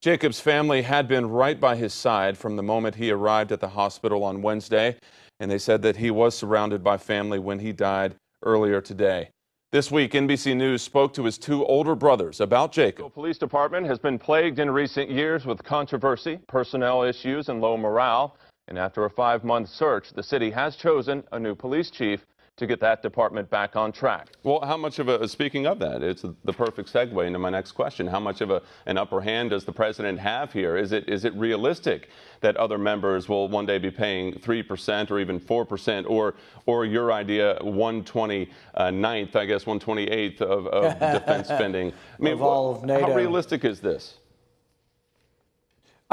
Jacob's family had been right by his side from the moment he arrived at the hospital on Wednesday, and they said that he was surrounded by family when he died earlier today. This week, NBC News spoke to his two older brothers about Jacob. The police department has been plagued in recent years with controversy, personnel issues, and low morale. And after a 5-month search, the city has chosen a new police chief to get that department back on track. Well, how much of speaking of that, it's the perfect segue into my next question. How much of an upper hand does the president have here? Is it realistic that other members will one day be paying 3% or even 4% or your idea 1/29th, I guess 1/28th of defense spending? I mean, of all of NATO. How realistic is this?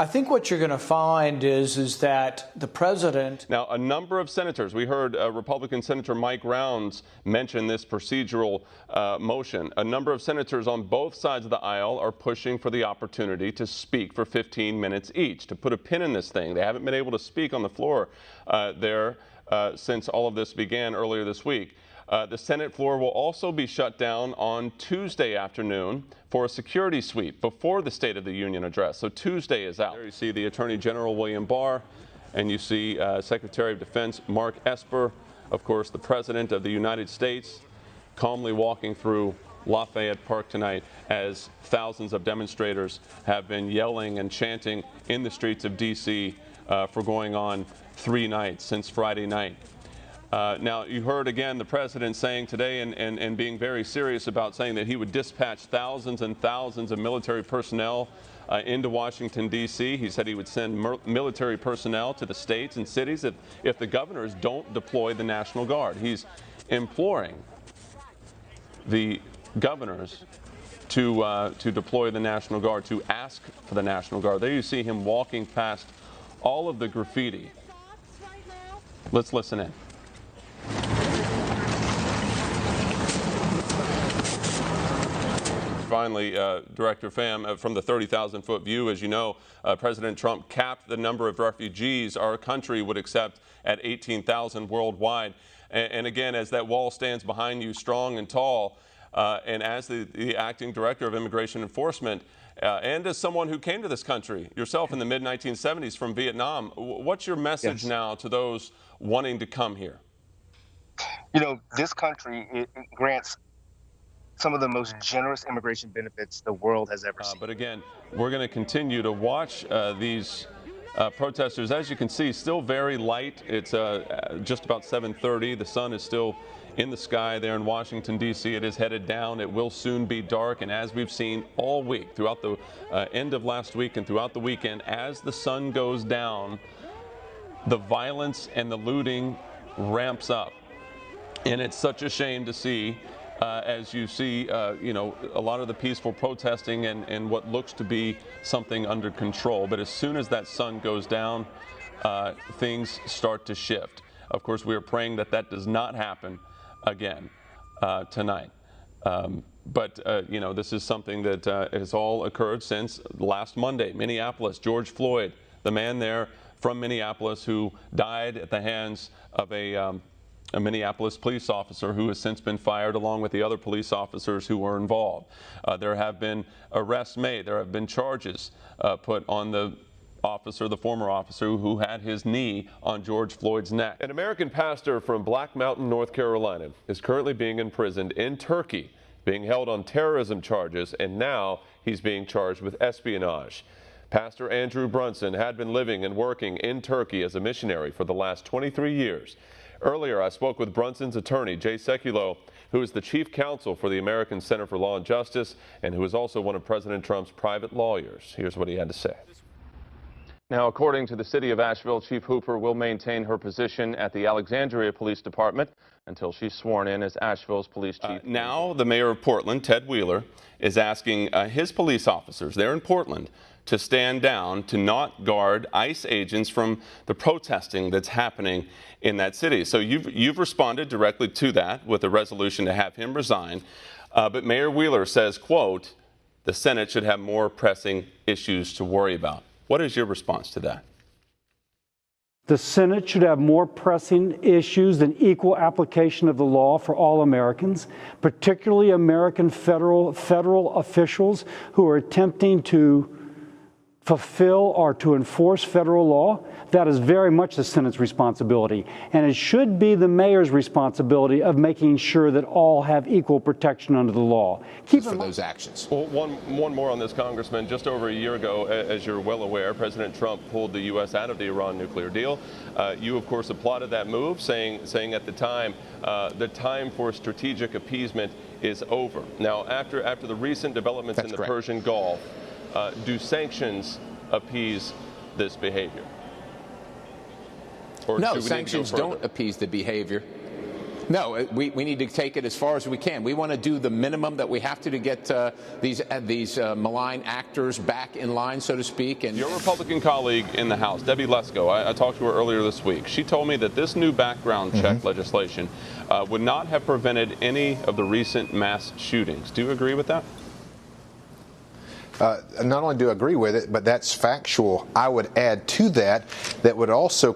I think what you're going to find is that the president... Now, a number of senators, we heard Republican Senator Mike Rounds mention this procedural motion. A number of senators on both sides of the aisle are pushing for the opportunity to speak for 15 minutes each, to put a pin in this thing. They haven't been able to speak on the floor since all of this began earlier this week. The Senate floor will also be shut down on Tuesday afternoon for a security sweep before the State of the Union address. So Tuesday is out. There you see the Attorney General William Barr, and you see Secretary of Defense Mark Esper, of course, the President of the United States, calmly walking through Lafayette Park tonight as thousands of demonstrators have been yelling and chanting in the streets of D.C. For going on 3 nights since Friday night. Now, you heard again the president saying today and being very serious about saying that he would dispatch thousands and thousands of military personnel into Washington, D.C. He said he would send military personnel to the states and cities if the governors don't deploy the National Guard. He's imploring the governors to deploy the National Guard, to ask for the National Guard. There you see him walking past all of the graffiti. Let's listen in. Finally, Director Pham, from the 30,000-foot view, as you know, President Trump capped the number of refugees our country would accept at 18,000 worldwide. And again, as that wall stands behind you strong and tall, and as the acting director of immigration enforcement, and as someone who came to this country yourself in the mid-1970s from Vietnam, what's your message now to those wanting to come here? You know, this country it grants some of the most generous immigration benefits the world has ever seen. But again, we're going to continue to watch these protesters. As you can see, still very light. It's just about 7:30. The sun is still in the sky there in Washington, D.C. It is headed down. It will soon be dark. And as we've seen all week, throughout the end of last week and throughout the weekend, as the sun goes down, the violence and the looting ramps up. And it's such a shame to see, as you see, you know, a lot of the peaceful protesting and what looks to be something under control. But as soon as that sun goes down, things start to shift. Of course, we are praying that that does not happen again tonight. You know, this is something that has all occurred since last Monday. Minneapolis, George Floyd, the man there from Minneapolis who died at the hands of a Minneapolis police officer who has since been fired, along with the other police officers who were involved. There have been arrests made. There have been charges put on the former officer who had his knee on George Floyd's neck. An American pastor from Black Mountain, North Carolina, is currently being imprisoned in Turkey, being held on terrorism charges, and now he's being charged with espionage. Pastor Andrew Brunson had been living and working in Turkey as a missionary for the last 23 years. Earlier, I spoke with Brunson's attorney, Jay Sekulow, who is the chief counsel for the American Center for Law and Justice and who is also one of President Trump's private lawyers. Here's what he had to say. Now, according to the city of Asheville, Chief Hooper will maintain her position at the Alexandria Police Department until she's sworn in as Asheville's police chief. Now, the mayor of Portland, Ted Wheeler, is asking his police officers there in Portland to stand down, to not guard ICE agents from the protesting that's happening in that city. So you've responded directly to that with a resolution to have him resign. But Mayor Wheeler says, quote, the Senate should have more pressing issues to worry about. What is your response to that? The Senate should have more pressing issues than equal application of the law for all Americans, particularly American federal officials who are attempting to fulfill or to enforce federal law, that is very much the Senate's responsibility. And it should be the mayor's responsibility of making sure that all have equal protection under the law. Keep for those actions. Well, one more on this, Congressman. Just over a year ago, as you're well aware, President Trump pulled the U.S. out of the Iran nuclear deal. You, of course, applauded that move, saying at the time, the time for strategic appeasement is over. Now, after the recent developments in the Persian Gulf, do sanctions appease this behavior? Or no, sanctions don't appease the behavior. No, we need to take it as far as we can. We want to do the minimum that we have to get these malign actors back in line, so to speak. And your Republican colleague in the House, Debbie Lesko, I talked to her earlier this week. She told me that this new background check legislation would not have prevented any of the recent mass shootings. Do you agree with that? Not only do I agree with it, but that's factual. I would add to that would also